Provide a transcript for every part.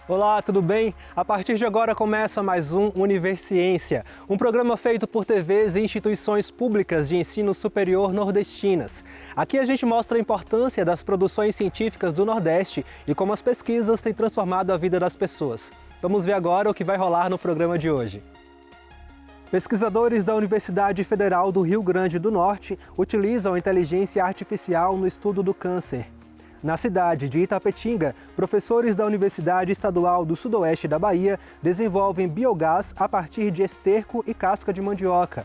Olá, tudo bem? A partir de agora começa mais um Universiência, um programa feito por TVs e instituições públicas de ensino superior nordestinas. Aqui a gente mostra a importância das produções científicas do Nordeste e como as pesquisas têm transformado a vida das pessoas. Vamos ver agora o que vai rolar no programa de hoje. Pesquisadores da Universidade Federal do Rio Grande do Norte utilizam a inteligência artificial no estudo do câncer. Na cidade de Itapetinga, professores da Universidade Estadual do Sudoeste da Bahia desenvolvem biogás a partir de esterco e casca de mandioca.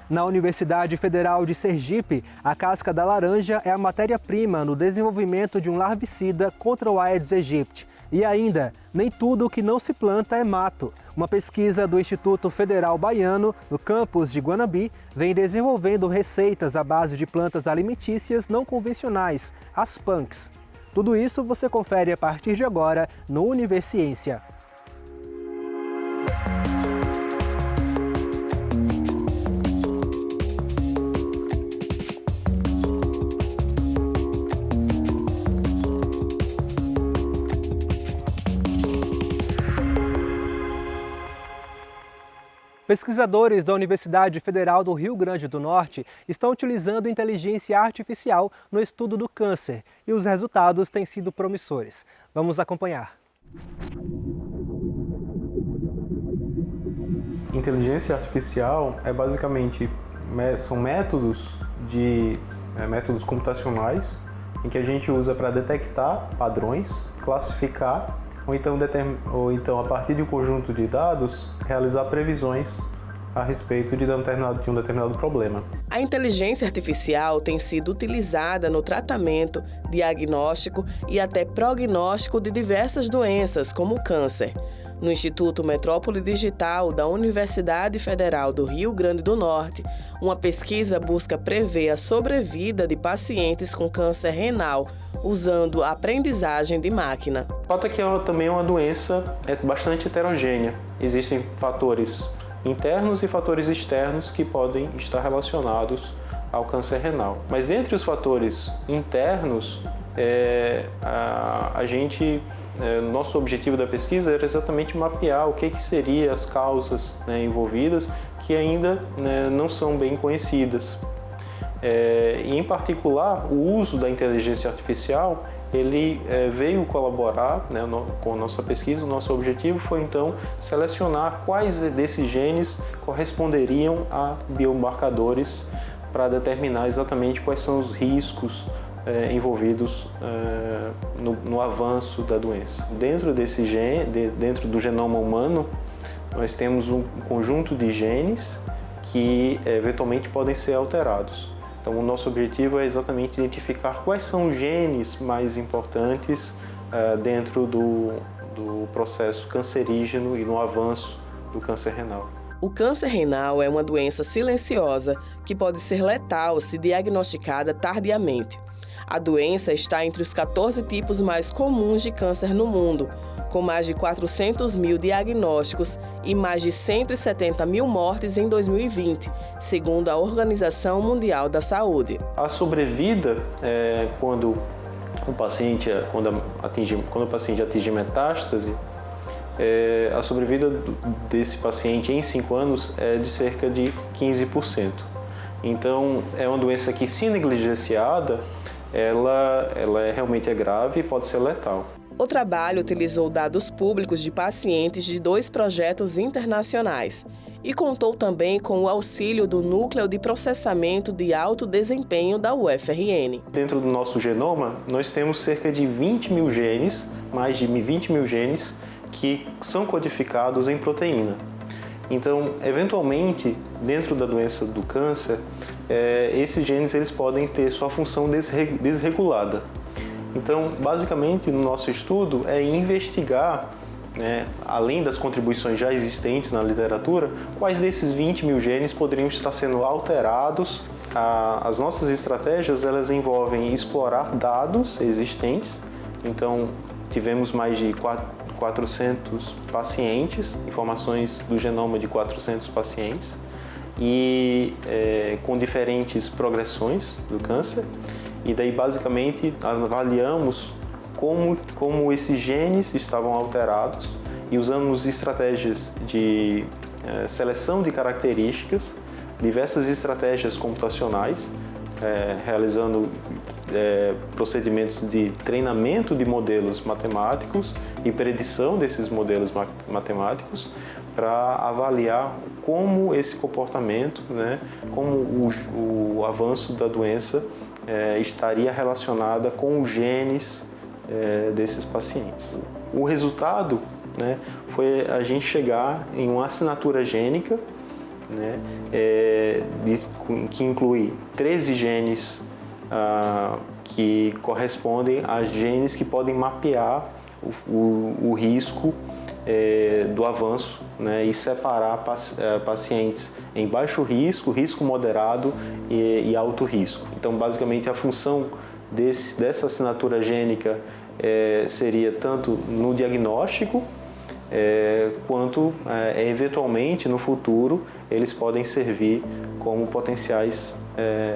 Na Universidade Federal de Sergipe, a casca da laranja é a matéria-prima no desenvolvimento de um larvicida contra o Aedes aegypti. E ainda, nem tudo que não se planta é mato. Uma pesquisa do Instituto Federal Baiano, no campus de Guanabi, vem desenvolvendo receitas à base de plantas alimentícias não convencionais, as punks. Tudo isso você confere a partir de agora no Universiência. Pesquisadores da Universidade Federal do Rio Grande do Norte estão utilizando inteligência artificial no estudo do câncer e os resultados têm sido promissores. Vamos acompanhar. Inteligência artificial é basicamente são métodos computacionais em que a gente usa para detectar padrões, classificar ou então a partir de um conjunto de dados realizar previsões a respeito de um determinado problema. A inteligência artificial tem sido utilizada no tratamento, diagnóstico e até prognóstico de diversas doenças, como o câncer. No Instituto Metrópole Digital da Universidade Federal do Rio Grande do Norte, uma pesquisa busca prever a sobrevida de pacientes com câncer renal, usando a aprendizagem de máquina. O fato é que também é uma doença bastante heterogênea. Existem fatores internos e fatores externos que podem estar relacionados ao câncer renal. Mas dentre os fatores internos, nosso objetivo da pesquisa era exatamente mapear o que seriam as causas envolvidas que ainda não são bem conhecidas. E em particular, o uso da inteligência artificial ele veio colaborar com a nossa pesquisa. O nosso objetivo foi então selecionar quais desses genes corresponderiam a biomarcadores para determinar exatamente quais são os riscos envolvidos no avanço da doença. Dentro do genoma humano, nós temos um conjunto de genes que eventualmente podem ser alterados. Então, o nosso objetivo é exatamente identificar quais são os genes mais importantes dentro do processo cancerígeno e no avanço do câncer renal. O câncer renal é uma doença silenciosa que pode ser letal se diagnosticada tardiamente. A doença está entre os 14 tipos mais comuns de câncer no mundo, com mais de 400 mil diagnósticos e mais de 170 mil mortes em 2020, segundo a Organização Mundial da Saúde. A sobrevida, quando o paciente atinge metástase, a sobrevida desse paciente em 5 anos é de cerca de 15%. Então, é uma doença que, se negligenciada, ela realmente grave e pode ser letal. O trabalho utilizou dados públicos de pacientes de 2 projetos internacionais e contou também com o auxílio do Núcleo de Processamento de Alto Desempenho da UFRN. Dentro do nosso genoma, nós temos cerca de 20 mil genes, mais de 20 mil genes, que são codificados em proteína. Então, eventualmente, dentro da doença do câncer, esses genes eles podem ter sua função desregulada. Então, basicamente, no nosso estudo é investigar, além das contribuições já existentes na literatura, quais desses 20 mil genes poderiam estar sendo alterados. As nossas estratégias elas envolvem explorar dados existentes. Então, tivemos mais de 400 pacientes, informações do genoma de 400 pacientes, e com diferentes progressões do câncer. E daí, basicamente, avaliamos como esses genes estavam alterados e usamos estratégias de seleção de características, diversas estratégias computacionais, realizando procedimentos de treinamento de modelos matemáticos e predição desses modelos matemáticos para avaliar como esse comportamento, né, como o avanço da doença estaria relacionada com os genes desses pacientes. O resultado, né, foi a gente chegar em uma assinatura gênica, né, que inclui 13 genes que correspondem a genes que podem mapear o risco do avanço, né, e separar pacientes em baixo risco, risco moderado e alto risco. Então, basicamente, a função dessa assinatura gênica seria tanto no diagnóstico quanto, eventualmente, no futuro, eles podem servir como potenciais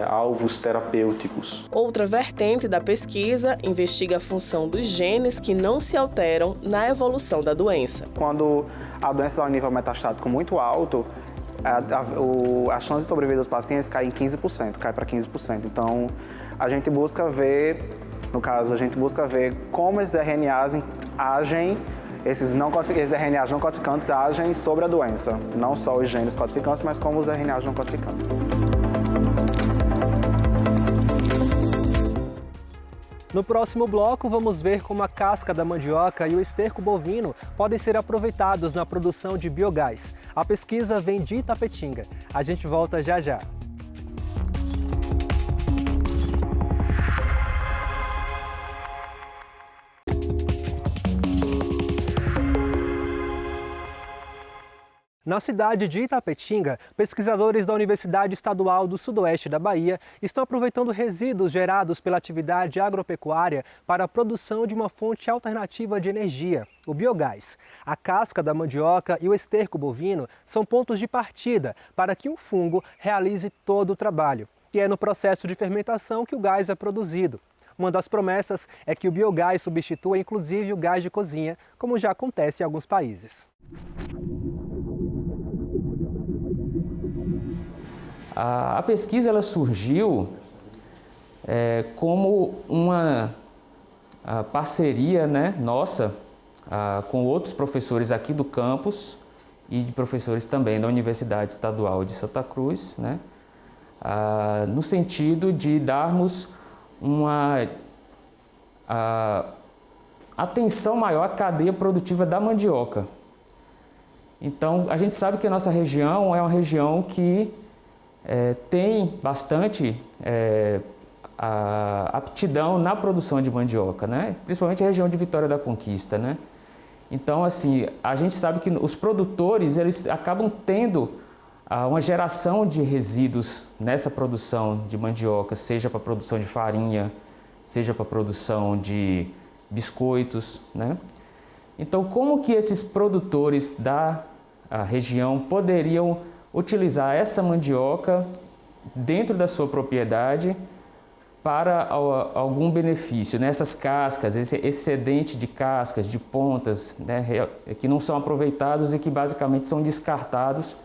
alvos terapêuticos. Outra vertente da pesquisa investiga a função dos genes que não se alteram na evolução da doença. Quando a doença dá um nível metastático muito alto, a chance de sobreviver dos pacientes cai em 15%, cai para 15%. Então, a gente busca ver, no caso, como esses RNAs agem, esses RNAs não codificantes agem sobre a doença. Não só os genes codificantes, mas como os RNAs não codificantes. No próximo bloco, vamos ver como a casca da mandioca e o esterco bovino podem ser aproveitados na produção de biogás. A pesquisa vem de Itapetinga. A gente volta já já. Na cidade de Itapetinga, pesquisadores da Universidade Estadual do Sudoeste da Bahia estão aproveitando resíduos gerados pela atividade agropecuária para a produção de uma fonte alternativa de energia, o biogás. A casca da mandioca e o esterco bovino são pontos de partida para que um fungo realize todo o trabalho. E é no processo de fermentação que o gás é produzido. Uma das promessas é que o biogás substitua inclusive o gás de cozinha, como já acontece em alguns países. A pesquisa ela surgiu como uma parceria, né, nossa com outros professores aqui do campus e de professores também da Universidade Estadual de Santa Cruz, né, no sentido de darmos uma atenção maior à cadeia produtiva da mandioca. Então, a gente sabe que a nossa região é uma região que tem bastante aptidão na produção de mandioca, né? Principalmente a região de Vitória da Conquista, né? Então, assim, a gente sabe que os produtores eles acabam tendo uma geração de resíduos nessa produção de mandioca, seja para a produção de farinha, seja para a produção de biscoitos, né? Então, como que esses produtores da região poderiam utilizar essa mandioca dentro da sua propriedade para algum benefício, né? Essas cascas, esse excedente de cascas, de pontas, né? Que não são aproveitados e que basicamente são descartados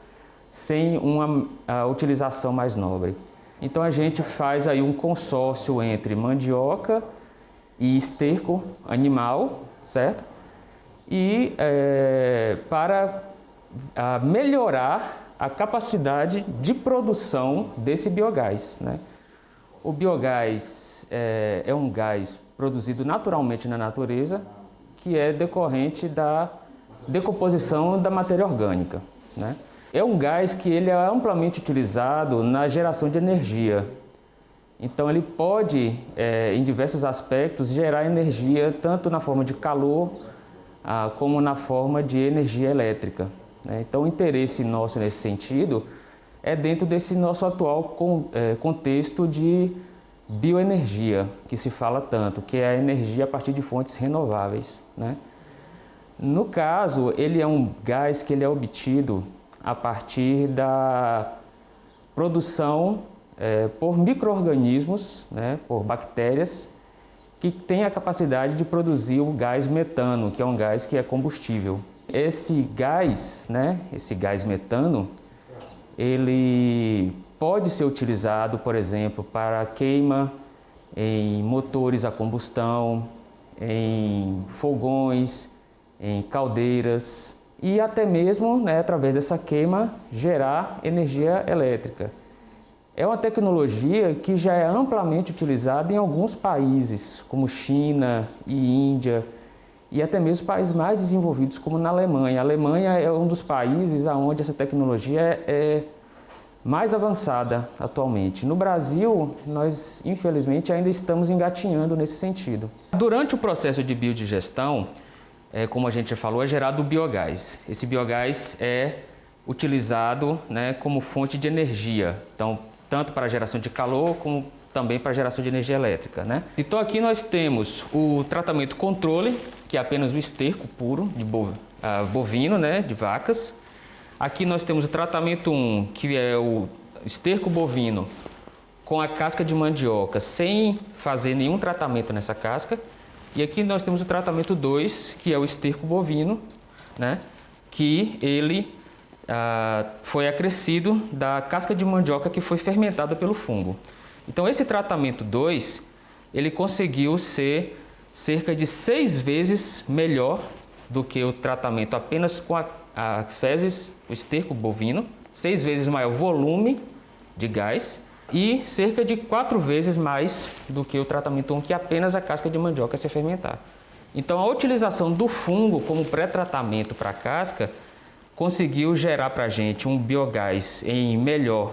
sem uma utilização mais nobre. Então a gente faz aí um consórcio entre mandioca e esterco animal, certo? E para melhorar a capacidade de produção desse biogás, né? O biogás é um gás produzido naturalmente na natureza, que é decorrente da decomposição da matéria orgânica, né? É um gás que ele é amplamente utilizado na geração de energia. Então ele pode, em diversos aspectos, gerar energia tanto na forma de calor como na forma de energia elétrica. Então, o interesse nosso nesse sentido é dentro desse nosso atual contexto de bioenergia, que se fala tanto, que é a energia a partir de fontes renováveis, né? No caso, ele é um gás que ele é obtido a partir da produção por micro-organismos, né, por bactérias, que tem a capacidade de produzir o gás metano, que é um gás que é combustível. Esse gás metano, ele pode ser utilizado, por exemplo, para queima em motores a combustão, em fogões, em caldeiras e até mesmo, através dessa queima, gerar energia elétrica. É uma tecnologia que já é amplamente utilizada em alguns países, como China e Índia, e até mesmo países mais desenvolvidos, como na Alemanha. A Alemanha é um dos países onde essa tecnologia é mais avançada atualmente. No Brasil, nós, infelizmente, ainda estamos engatinhando nesse sentido. Durante o processo de biodigestão, como a gente já falou, é gerado o biogás. Esse biogás é utilizado como fonte de energia, então, tanto para a geração de calor, como também para a geração de energia elétrica. Então, aqui nós temos o tratamento controle, que é apenas o esterco puro de bovino, de vacas. Aqui nós temos o tratamento 1, que é o esterco bovino com a casca de mandioca, sem fazer nenhum tratamento nessa casca. E aqui nós temos o tratamento 2, que é o esterco bovino, que ele foi acrescido da casca de mandioca que foi fermentada pelo fungo. Então, esse tratamento 2, ele conseguiu ser cerca de 6 vezes melhor do que o tratamento apenas com a fezes, o esterco bovino, 6 vezes maior volume de gás e cerca de 4 vezes mais do que o tratamento 1, que é apenas a casca de mandioca se fermentar. Então, a utilização do fungo como pré-tratamento para a casca conseguiu gerar para a gente um biogás em melhor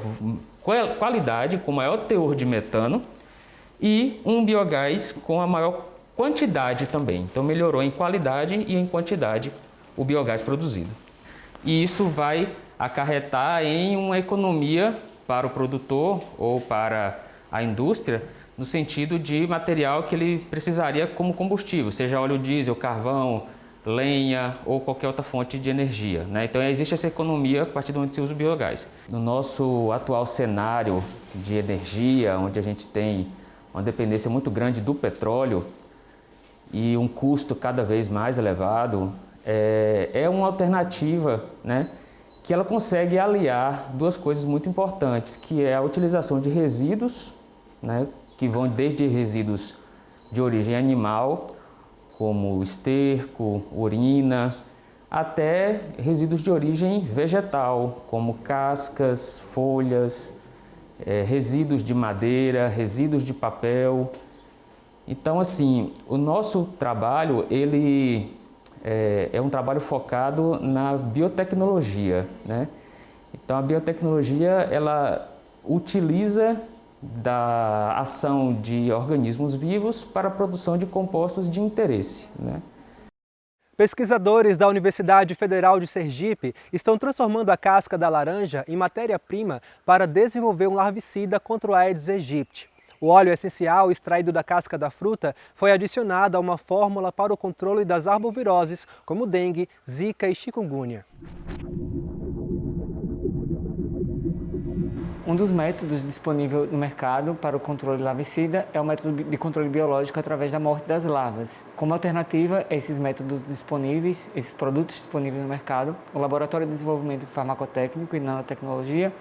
qualidade, com maior teor de metano e um biogás com a maior quantidade também. Então, melhorou em qualidade e em quantidade o biogás produzido. E isso vai acarretar em uma economia para o produtor ou para a indústria, no sentido de material que ele precisaria como combustível, seja óleo diesel, carvão, lenha ou qualquer outra fonte de energia. Então, existe essa economia a partir do momento que se usa o biogás. No nosso atual cenário de energia, onde a gente tem uma dependência muito grande do petróleo e um custo cada vez mais elevado, é uma alternativa, que ela consegue aliar duas coisas muito importantes, que é a utilização de resíduos, que vão desde resíduos de origem animal, como esterco, urina, até resíduos de origem vegetal, como cascas, folhas, resíduos de madeira, resíduos de papel. Então, assim, o nosso trabalho, ele é um trabalho focado na biotecnologia, Então, a biotecnologia, ela utiliza da ação de organismos vivos para a produção de compostos de interesse, Pesquisadores da Universidade Federal de Sergipe estão transformando a casca da laranja em matéria-prima para desenvolver um larvicida contra o Aedes aegypti. O óleo essencial extraído da casca da fruta foi adicionado a uma fórmula para o controle das arboviroses, como dengue, zika e chikungunya. Um dos métodos disponíveis no mercado para o controle larvicida é o método de controle biológico através da morte das larvas. Como alternativa a esses métodos disponíveis, esses produtos disponíveis no mercado, o Laboratório de Desenvolvimento Farmacotécnico e Nanotecnologia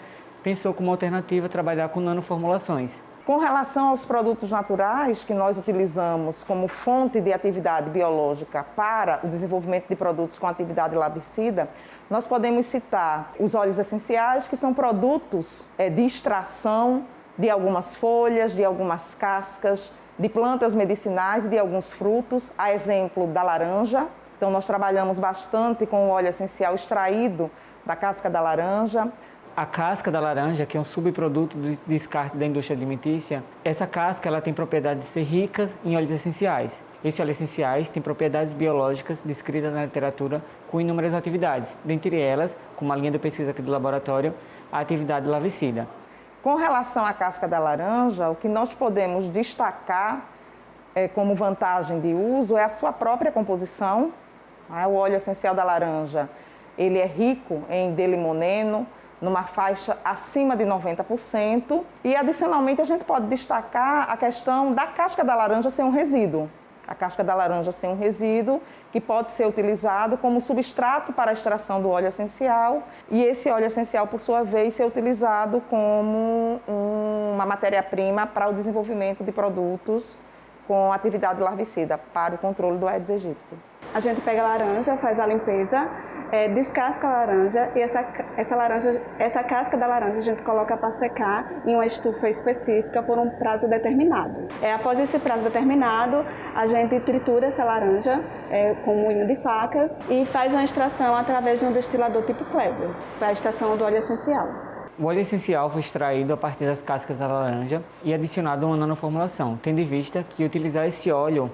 pensou como alternativa trabalhar com nanoformulações. Com relação aos produtos naturais que nós utilizamos como fonte de atividade biológica para o desenvolvimento de produtos com atividade larvicida, nós podemos citar os óleos essenciais, que são produtos de extração de algumas folhas, de algumas cascas, de plantas medicinais e de alguns frutos, a exemplo da laranja. Então, nós trabalhamos bastante com o óleo essencial extraído da casca da laranja. A casca da laranja, que é um subproduto do descarte da indústria alimentícia, essa casca ela tem propriedade de ser rica em óleos essenciais. Esses óleos essenciais têm propriedades biológicas descritas na literatura com inúmeras atividades, dentre elas, como a linha de pesquisa aqui do laboratório, a atividade larvicida. Com relação à casca da laranja, o que nós podemos destacar como vantagem de uso é a sua própria composição. O óleo essencial da laranja, ele é rico em D-limoneno, numa faixa acima de 90%. E, adicionalmente, a gente pode destacar a questão da casca da laranja ser um resíduo. A casca da laranja ser um resíduo que pode ser utilizado como substrato para a extração do óleo essencial e esse óleo essencial, por sua vez, ser utilizado como uma matéria-prima para o desenvolvimento de produtos com atividade larvicida para o controle do Aedes aegypti. A gente pega a laranja, faz a limpeza, descasca a laranja e essa casca da laranja a gente coloca para secar em uma estufa específica por um prazo determinado. Após esse prazo determinado, a gente tritura essa laranja com um moinho de facas e faz uma extração através de um destilador tipo Kleber, para a extração do óleo essencial. O óleo essencial foi extraído a partir das cascas da laranja e adicionado a uma nanoformulação, tendo em vista que utilizar esse óleo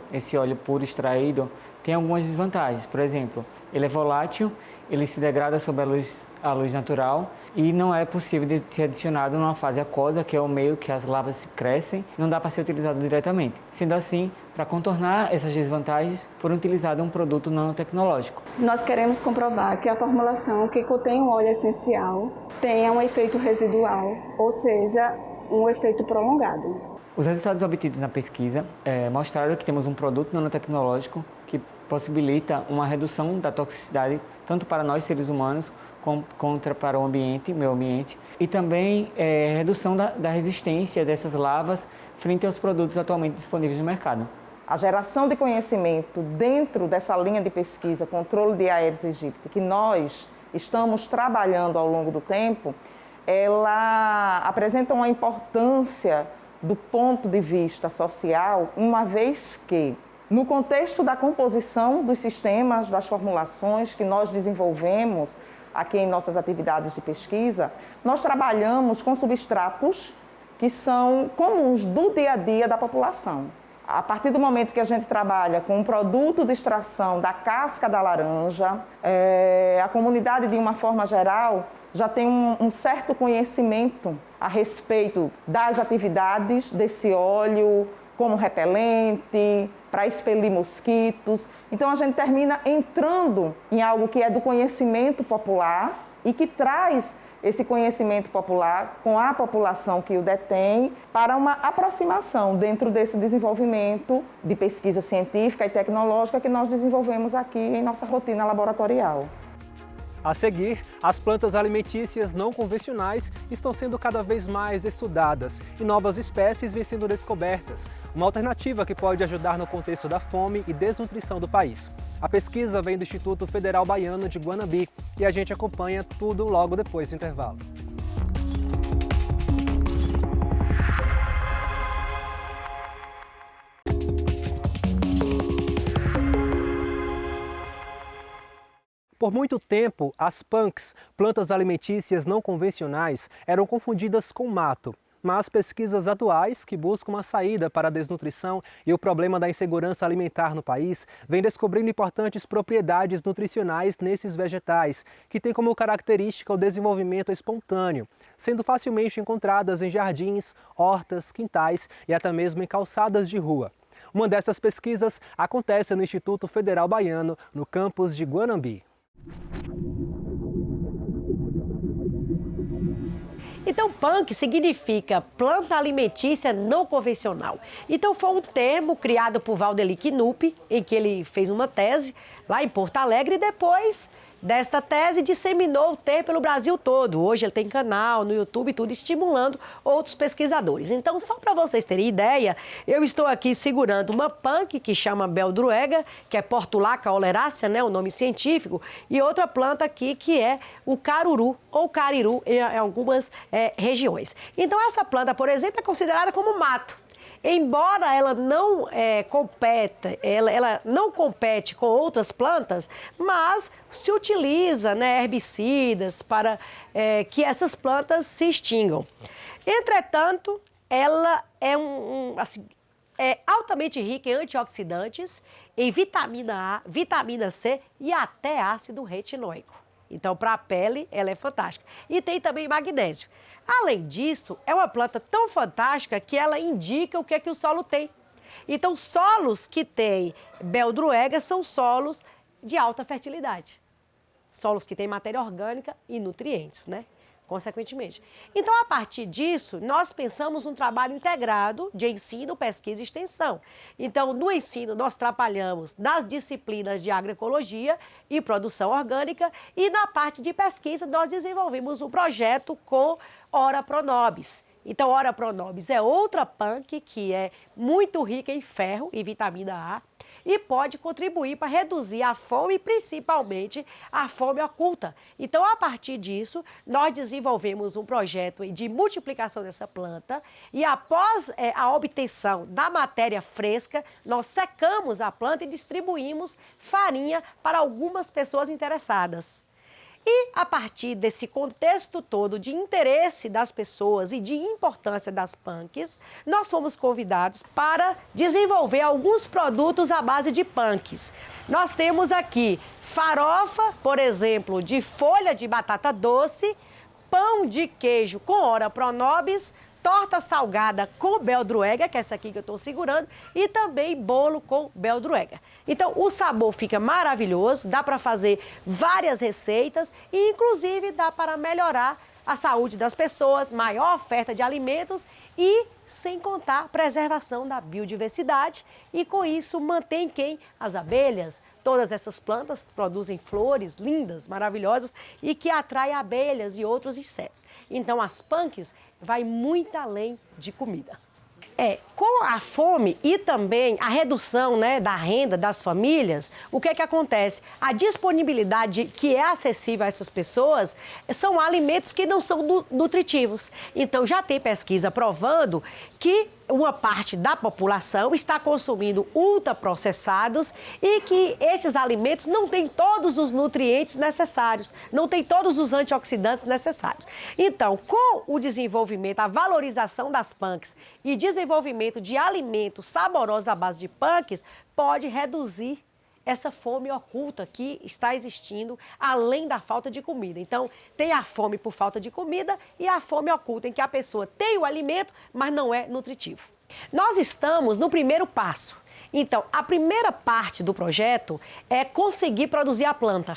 puro extraído, tem algumas desvantagens. Por exemplo, ele é volátil, ele se degrada sob a luz natural e não é possível de ser adicionado numa fase aquosa, que é o meio que as larvas crescem, não dá para ser utilizado diretamente. Sendo assim, para contornar essas desvantagens, foram utilizados um produto nanotecnológico. Nós queremos comprovar que a formulação que contém o óleo essencial tenha um efeito residual, ou seja, um efeito prolongado. Os resultados obtidos na pesquisa mostraram que temos um produto nanotecnológico que possibilita uma redução da toxicidade tanto para nós seres humanos contra para o meio ambiente e também redução da resistência dessas larvas frente aos produtos atualmente disponíveis no mercado. A geração de conhecimento dentro dessa linha de pesquisa, controle de Aedes aegypti, que nós estamos trabalhando ao longo do tempo, ela apresenta uma importância do ponto de vista social, uma vez que, no contexto da composição dos sistemas, das formulações que nós desenvolvemos aqui em nossas atividades de pesquisa, nós trabalhamos com substratos que são comuns do dia a dia da população. A partir do momento que a gente trabalha com um produto de extração da casca da laranja, a comunidade, de uma forma geral, já tem um certo conhecimento a respeito das atividades desse óleo, como repelente, para expelir mosquitos. Então, a gente termina entrando em algo que é do conhecimento popular e que traz esse conhecimento popular com a população que o detém para uma aproximação dentro desse desenvolvimento de pesquisa científica e tecnológica que nós desenvolvemos aqui em nossa rotina laboratorial. A seguir, as plantas alimentícias não convencionais estão sendo cada vez mais estudadas e novas espécies vêm sendo descobertas, uma alternativa que pode ajudar no contexto da fome e desnutrição do país. A pesquisa vem do Instituto Federal Baiano de Guanambi e a gente acompanha tudo logo depois do intervalo. Por muito tempo, as punks, plantas alimentícias não convencionais, eram confundidas com mato. Mas pesquisas atuais, que buscam uma saída para a desnutrição e o problema da insegurança alimentar no país, vêm descobrindo importantes propriedades nutricionais nesses vegetais, que têm como característica o desenvolvimento espontâneo, sendo facilmente encontradas em jardins, hortas, quintais e até mesmo em calçadas de rua. Uma dessas pesquisas acontece no Instituto Federal Baiano, no campus de Guanambi. Então, punk significa planta alimentícia não convencional. Então, foi um termo criado por Valdeli Knupp, em que ele fez uma tese lá em Porto Alegre e depois desta tese disseminou o termo pelo Brasil todo. Hoje ele tem canal no YouTube e tudo, estimulando outros pesquisadores. Então, só para vocês terem ideia, eu estou aqui segurando uma punk que chama Beldroega, que é Portulaca oleracea, né, o nome científico, e outra planta aqui que é o caruru ou cariru em algumas regiões. Então, essa planta, por exemplo, é considerada como mato. Embora ela não ela não compete com outras plantas, mas se utiliza, né, herbicidas para que essas plantas se extingam. Entretanto, ela é altamente rica em antioxidantes, em vitamina A, vitamina C e até ácido retinóico. Então, para a pele, ela é fantástica. E tem também magnésio. Além disso, é uma planta tão fantástica que ela indica o que é que o solo tem. Então, solos que têm Beldroega são solos de alta fertilidade. Solos que têm matéria orgânica e nutrientes, né? consequentemente. Então, a partir disso, nós pensamos um trabalho integrado de ensino, pesquisa e extensão. Então, no ensino, nós trabalhamos nas disciplinas de agroecologia e produção orgânica e na parte de pesquisa, nós desenvolvemos um projeto com Ora Pronobis. Então, Ora Pronobis é outra punk que é muito rica em ferro e vitamina A e pode contribuir para reduzir a fome, principalmente a fome oculta. Então, a partir disso, nós desenvolvemos um projeto de multiplicação dessa planta e após a obtenção da matéria fresca, nós secamos a planta e distribuímos farinha para algumas pessoas interessadas. E, a partir desse contexto todo de interesse das pessoas e de importância das punks, nós fomos convidados para desenvolver alguns produtos à base de punks. Nós temos aqui farofa, por exemplo, de folha de batata doce, pão de queijo com Ora Pronobis, torta salgada com beldroega, que é essa aqui que eu estou segurando, e também bolo com beldroega. Então, o sabor fica maravilhoso, dá para fazer várias receitas e, inclusive, dá para melhorar a saúde das pessoas, maior oferta de alimentos e, sem contar, preservação da biodiversidade e, com isso, mantém quem? As abelhas. Todas essas plantas produzem flores lindas, maravilhosas e que atraem abelhas e outros insetos. Então, as punks vai muito além de comida. Com a fome e também a redução, né, da renda das famílias, o que é que acontece? A disponibilidade que é acessível a essas pessoas são alimentos que não são nutritivos. Então, já tem pesquisa provando que uma parte da população está consumindo ultraprocessados e que esses alimentos não têm todos os nutrientes necessários, não têm todos os antioxidantes necessários. Então, com o desenvolvimento, a valorização das punks e desenvolvimento de alimentos saborosos à base de punks, pode reduzir essa fome oculta que está existindo além da falta de comida. Então, tem a fome por falta de comida e a fome oculta em que a pessoa tem o alimento, mas não é nutritivo. Nós estamos no primeiro passo. Então, a primeira parte do projeto é conseguir produzir a planta,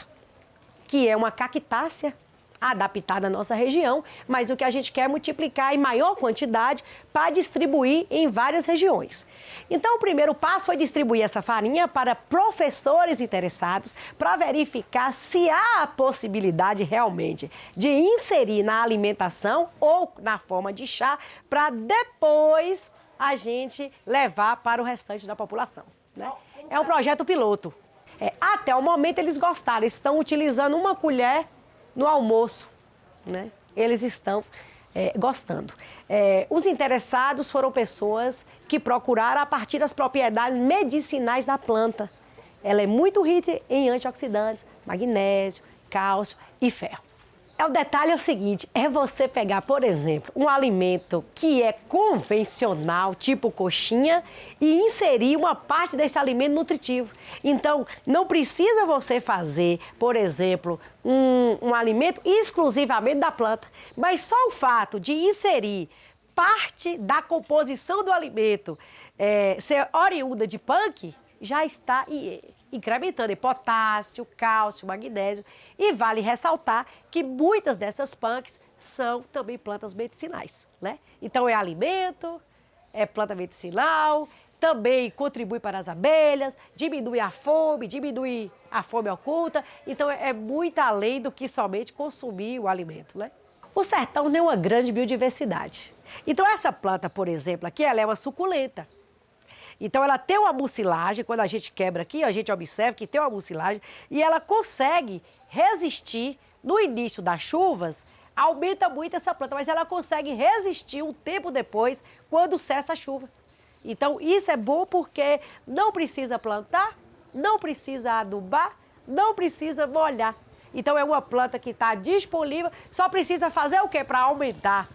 que é uma cactácea adaptada à nossa região, mas o que a gente quer é multiplicar em maior quantidade para distribuir em várias regiões. Então, o primeiro passo foi distribuir essa farinha para professores interessados para verificar se há a possibilidade realmente de inserir na alimentação ou na forma de chá para depois a gente levar para o restante da população, né? É um projeto piloto. Até o momento eles gostaram, eles estão utilizando uma colher no almoço, né? Eles estão gostando. Os interessados foram pessoas que procuraram a partir das propriedades medicinais da planta. Ela é muito rica em antioxidantes, magnésio, cálcio e ferro. O detalhe é o seguinte, é você pegar, por exemplo, um alimento que é convencional, tipo coxinha, e inserir uma parte desse alimento nutritivo. Então, não precisa você fazer, por exemplo, um alimento exclusivamente da planta, mas só o fato de inserir parte da composição do alimento ser oriunda de punk, já está incrementando em potássio, cálcio, magnésio. E vale ressaltar que muitas dessas punks são também plantas medicinais, né? Então, é alimento, é planta medicinal, também contribui para as abelhas, diminui a fome oculta. Então, é muito além do que somente consumir o alimento, né? O sertão tem uma grande biodiversidade. Então, essa planta, por exemplo, aqui, ela é uma suculenta. Então, ela tem uma mucilagem, quando a gente quebra aqui, a gente observa que tem uma mucilagem e ela consegue resistir no início das chuvas, aumenta muito essa planta, mas ela consegue resistir um tempo depois, quando cessa a chuva. Então, isso é bom porque não precisa plantar, não precisa adubar, não precisa molhar. Então, é uma planta que está disponível, só precisa fazer o quê? Para aumentar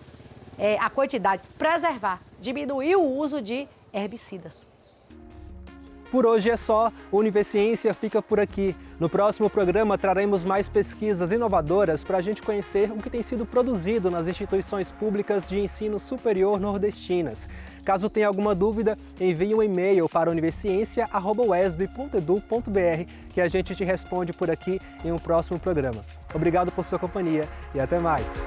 a quantidade, preservar, diminuir o uso de herbicidas. Por hoje é só, o Univerciência fica por aqui. No próximo programa traremos mais pesquisas inovadoras para a gente conhecer o que tem sido produzido nas instituições públicas de ensino superior nordestinas. Caso tenha alguma dúvida, envie um e-mail para universiencia@uesb.edu.br que a gente te responde por aqui em um próximo programa. Obrigado por sua companhia e até mais.